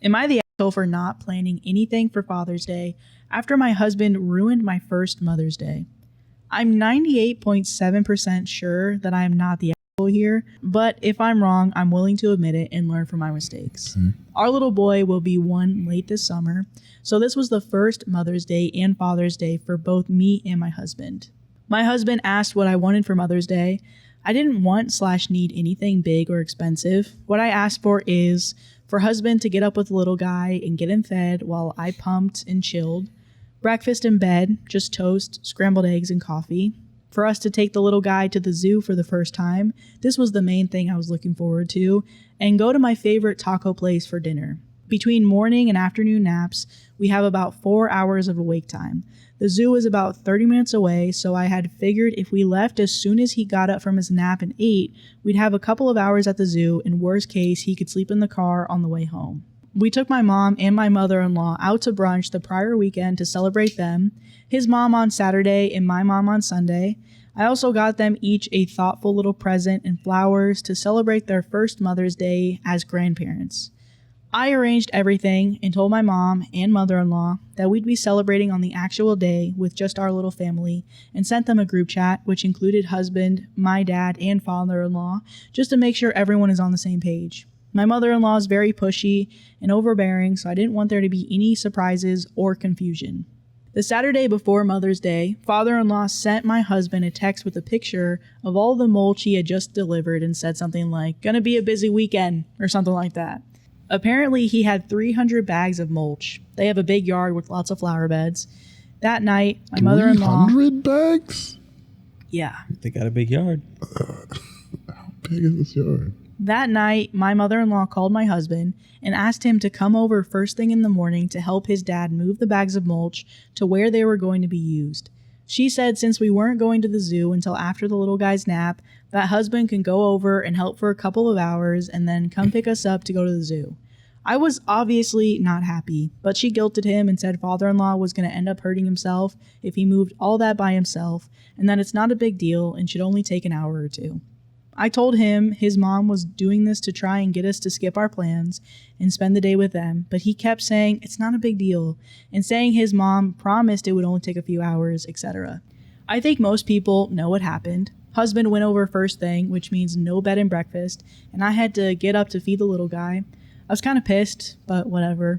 Am I the asshole for not planning anything for Father's Day after my husband ruined my first Mother's Day? I'm 98.7% sure that I am not the asshole here, but if I'm wrong, I'm willing to admit it and learn from my mistakes. Our little boy will be 1 late this summer, so this was the first Mother's Day and Father's Day for both me and my husband. My husband asked what I wanted for Mother's Day. I didn't want/need anything big or expensive. What I asked for is for husband to get up with the little guy and get him fed while I pumped and chilled. Breakfast in bed, just toast, scrambled eggs, and coffee. For us to take the little guy to the zoo for the first time. This was the main thing I was looking forward to. And go to my favorite taco place for dinner. Between morning and afternoon naps, we have about 4 hours of awake time. The zoo is about 30 minutes away, so I had figured if we left as soon as he got up from his nap and ate, we'd have a couple of hours at the zoo, and worst case, he could sleep in the car on the way home. We took my mom and my mother-in-law out to brunch the prior weekend to celebrate them, his mom on Saturday and my mom on Sunday. I also got them each a thoughtful little present and flowers to celebrate their first Mother's Day as grandparents. I arranged everything and told my mom and mother-in-law that we'd be celebrating on the actual day with just our little family and sent them a group chat which included husband, my dad, and father-in-law just to make sure everyone is on the same page. My mother-in-law is very pushy and overbearing, so I didn't want there to be any surprises or confusion. The Saturday before Mother's Day, father-in-law sent my husband a text with a picture of all the mulch he had just delivered and said something like, "Gonna be a busy weekend," or something like that. Apparently, he had 300 bags of mulch. They have a big yard with lots of flower beds. That night, my mother-in-law... 300 bags? Yeah. They got a big yard. How big is this yard? That night, my mother-in-law called my husband and asked him to come over first thing in the morning to help his dad move the bags of mulch to where they were going to be used. She said since we weren't going to the zoo until after the little guy's nap, that husband can go over and help for a couple of hours and then come pick us up to go to the zoo. I was obviously not happy, but she guilted him and said father-in-law was going to end up hurting himself if he moved all that by himself and that it's not a big deal and should only take an hour or two. I told him his mom was doing this to try and get us to skip our plans and spend the day with them, but he kept saying it's not a big deal and saying his mom promised it would only take a few hours, etc. I think most people know what happened. Husband went over first thing, which means no bed and breakfast, and I had to get up to feed the little guy. I was kind of pissed, but whatever.